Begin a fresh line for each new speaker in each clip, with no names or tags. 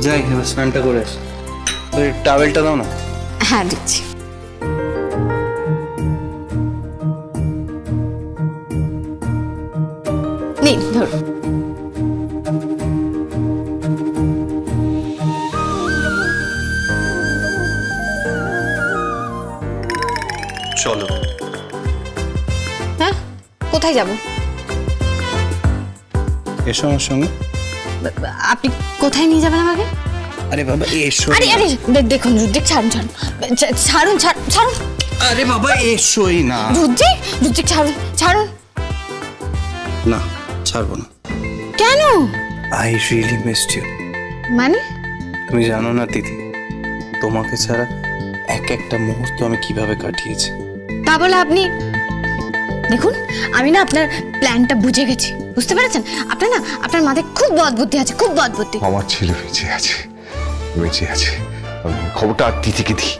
যাই এবার স্নানটা করে আসি। ওই টাওয়েলটা দাও না।
হ্যাঁ দিচ্ছি। নিন ধরুন।
চলো।
হ্যাঁ কোথায় যাব?
এসো আমার সঙ্গে।
আপনি কোথায় নিয়ে যাবেন আমাকে?
আরে বাবা এসো।
আরে আরে দেখুন রুদ্রিক, ছাড়ুন ছাড়ুন ছাড়ুন ছাড়ুন।
আরে বাবা এসোই না।
রুদ্রিক ছাড়ুন ছাড়ুন।
না ছাড়বো না।
কেন?
I really missed you.
মানে?
তুমি জানো না দিদি, তোমাকে ছাড়া এক একটা মুহূর্ত আমি কিভাবে কাটিয়েছি।
তা বলে আপনি দেখুন, আমি না আপনার প্ল্যানটা বুঝে গেছি, বুঝতে পেরেছেন? আপনার মাথায় খুব বদ বুদ্ধি আছে, খুব বদ বুদ্ধি।
আমার ছেলে বেঁচে আছে, বেঁচে আছে। খবরটা দিদিকে দিই।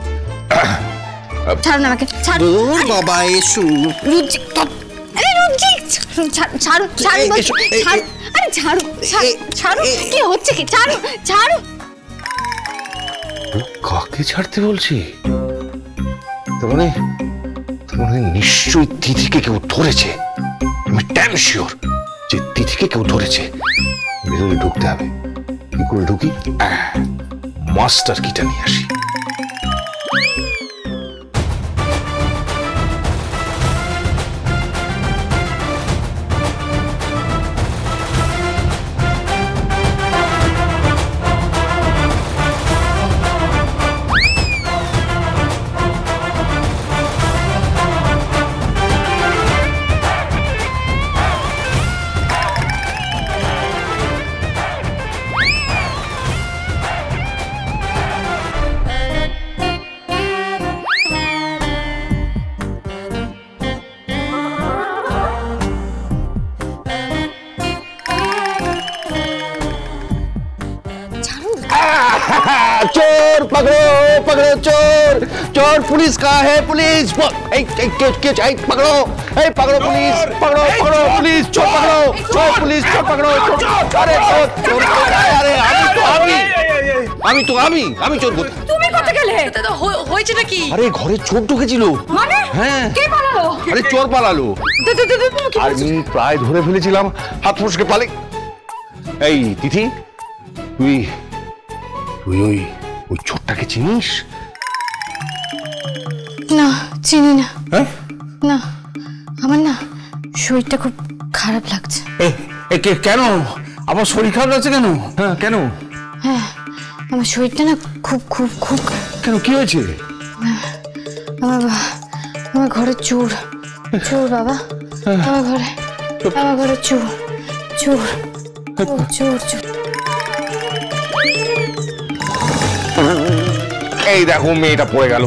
ছাড়ুন আমাকে, ছাড়ুন।
বাবা এসো।
রুদ্রিক, আরে রুদ্রিক ছাড়ুন ছাড়ুন বলছি, ছাড়ুন। আরে ছাড়ুন ছাড়ুন, কি হচ্ছে কি? ছাড়ুন ছাড়ুন।
কাকে ছাড়তে বলছি? তার মানে নিশ্চয়ই তিথিকে কেউ ধরেছে। আমি ড্যাম শিওর যে তিথিকে কেউ ধরেছে। ভেতরে ঢুকতে হবে। কি করে ঢুকি? মাস্টার কিটা নিয়ে আসি। चोर पकड़ो पकड़ो चोर चोर पुलिस कहाँ है पुलिस पकड़ो पकड़ो पुलिस पकड़ो पकड़ो पुलिस चोर पकड़ो चोर पुलिस चोर पकड़ो अरे चोर अरे আমি চোর বলি।
তুমি কোথায় গেলে? দাদা হয়েছে নাকি?
আরে ঘরে চোর ঢুকেছিল।
মানে?
হ্যাঁ।
কে পালালো?
আরে চোর পালালো। আমি প্রায় ধরে ফেলেছিলাম, হাত ফসকে পালে। এই তিথি, তুই ওই চোরটাকে চিনিস?
না চিনি না।
হ্যাঁ?
না আমার না শরীরটা খুব খারাপ লাগছে।
কেন? আমার শরীর খারাপ লাগছে কেন? হ্যাঁ কেন?
হ্যাঁ আমার শরীরটা না খুব খুব খুব
কেন, কি হয়েছে?
আমার ঘরে চোর বাবা। আমার ঘরে চোর।
এই দেখো মেয়েটা পড়ে গেল।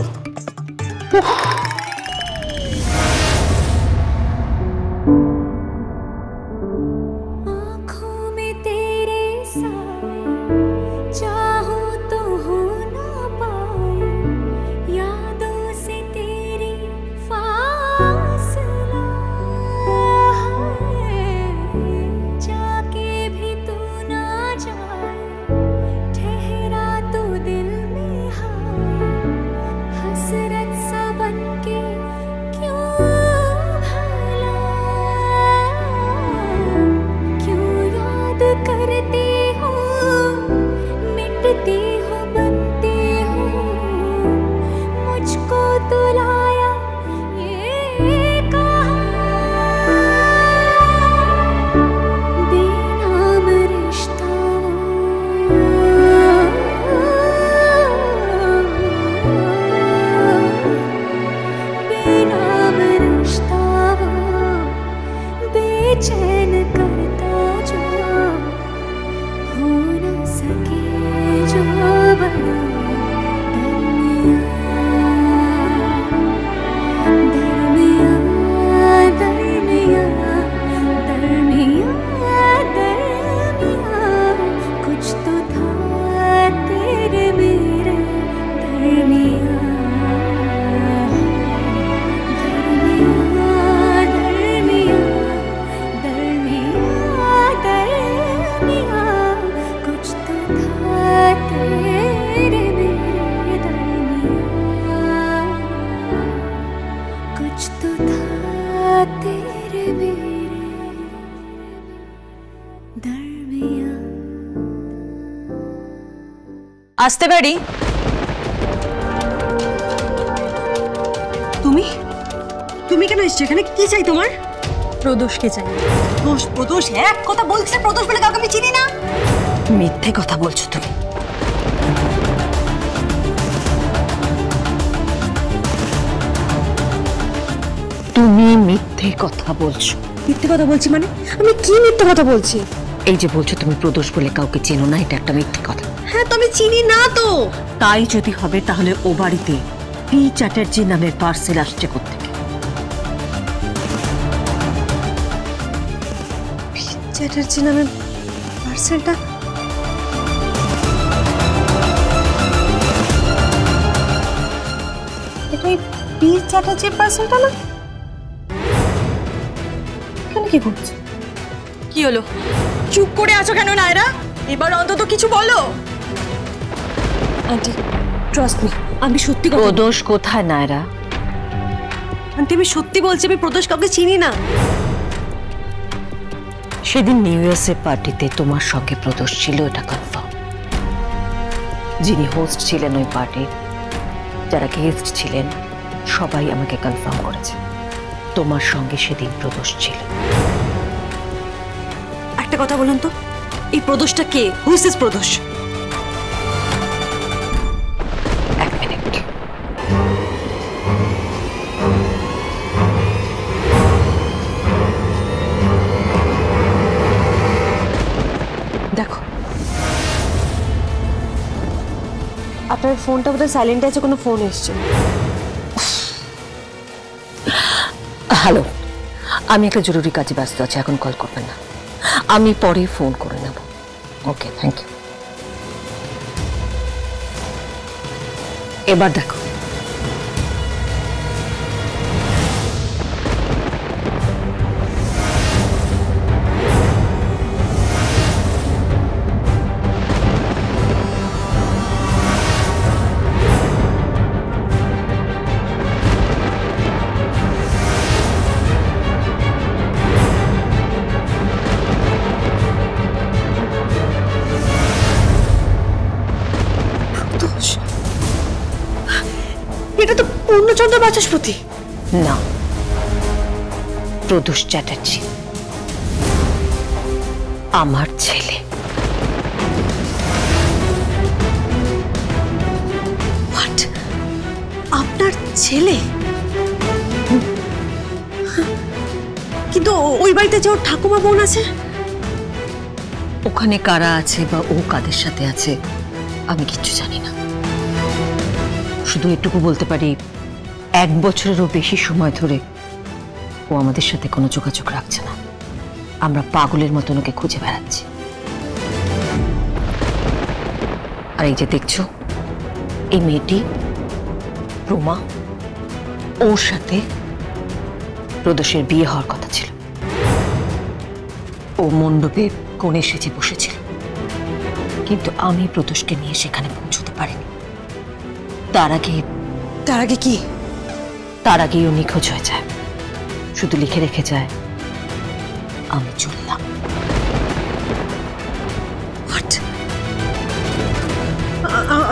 तेरे मेरे दरमियां कुछ तो था तेरे मेरे दरमियां।
আসতে পারি?
তুমি তুমি কেন এসছো এখানে? কি চাই তোমার? প্রদোষকে চাই। প্রদোষ প্রদোষ এক কথা বলছে, প্রদোষ বলে কাউকে আমি চিনি না। মিথ্যে কথা বলছো তুমি। তুমি মিথ্যে কথা বলছো। মিথ্যে কথা বলছি মানে? আমি কি মিথ্যে কথা বলছি? এই যে বলছো তুমি প্রদোষ বলে কাউকে চেনো না, এটা একটা মিথ্যে কথা। হ্যাঁ, তো আমি চিনি না তো। তাই যদি হবে তাহলে ও বাড়িতে পি চ্যাটার্জি নামের পার্সেল আসছে কোত্থেকে? পি চ্যাটার্জি নামের পার্সেলটা এটাই পি চ্যাটার্জির পার্সেলটা না? এখানে কি করছে? কি হলো? চুপ করে আছো কেন নায়রা? এবার অন্তত কিছু বলো। আন্টি ট্রাস্ট মি, আমি সত্যি কথা। প্রদোষ কোথায় নায়রা? আন্টি আমি সত্যি বলছি, আমি প্রদোষ কাউকে চিনি না। সেদিন নিউ ইয়ার্সের পার্টিতে তোমার সঙ্গে প্রদোষ ছিল, এটা কনফার্ম। যিনি হোস্ট ছিলেন ওই পার্টির, যারা গেস্ট ছিলেন, সবাই আমাকে কনফার্ম করেছে তোমার সঙ্গে সেদিন প্রদোষ ছিল। একটা কথা বলুন তো, এই প্রদোষটা কে? Who is this Pradosh? এক মিনিট। দেখো, আপনার ফোনটা বোধহয় সাইলেন্টে আছে, কোনো ফোন এসছে। হ্যালো, আমি একটা জরুরি কাজে ব্যস্ত আছি, এখন কল করবেন না, আমি পরে ফোন করে নেব। ওকে, থ্যাংক ইউ। এবার দেখো, এটা তো পূর্ণচন্দ্র বাচস্পতি না, প্রদোষ চ্যাটার্জি আমার ছেলে। হোয়াট? আপনার ছেলে? কিন্তু ওই বাড়িতে যে ওর ঠাকুমা বোন আছে, ওখানে কারা আছে বা ও কাদের সাথে আছে আমি কিচ্ছু জানি না। শুধু এটুকু বলতে পারি, 1 বছরেরও বেশি সময় ধরে ও আমাদের সাথে কোনো যোগাযোগ রাখছে না। আমরা পাগলের মতন ওকে খুঁজে বেড়াচ্ছি। আর এই যে দেখছো, এই মেয়েটি রোমা, ওর সাথে প্রদোষের বিয়ে হওয়ার কথা ছিল। ও মণ্ডপে কোণে সেজে বসেছিল, কিন্তু আমি প্রদোষকে নিয়ে সেখানে পৌঁছতে পারিনি। তার আগে কি? তার আগেই ও নিখোঁজ হয়ে যায়, শুধু লিখে রেখে যায়, আমি চললাম।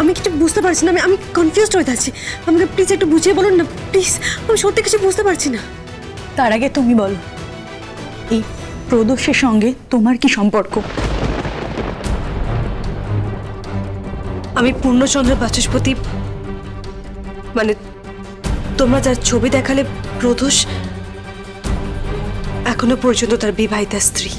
আমি কিছু বুঝতে পারছি না, আমি কনফিউজড হয়ে যাচ্ছি। আমাকে প্লিজ একটু বুঝিয়ে বলুন না প্লিজ, আমি সত্যি কিছু বুঝতে পারছি না।
তার আগে তুমি বলো, এই প্রদোষের সঙ্গে তোমার কি সম্পর্ক?
আমি পূর্ণচন্দ্র বাচস্পতি, মানে তোমরা যার ছবি দেখালে প্রদোষ এখনো পর্যন্ত তার বিবাহিতা স্ত্রী।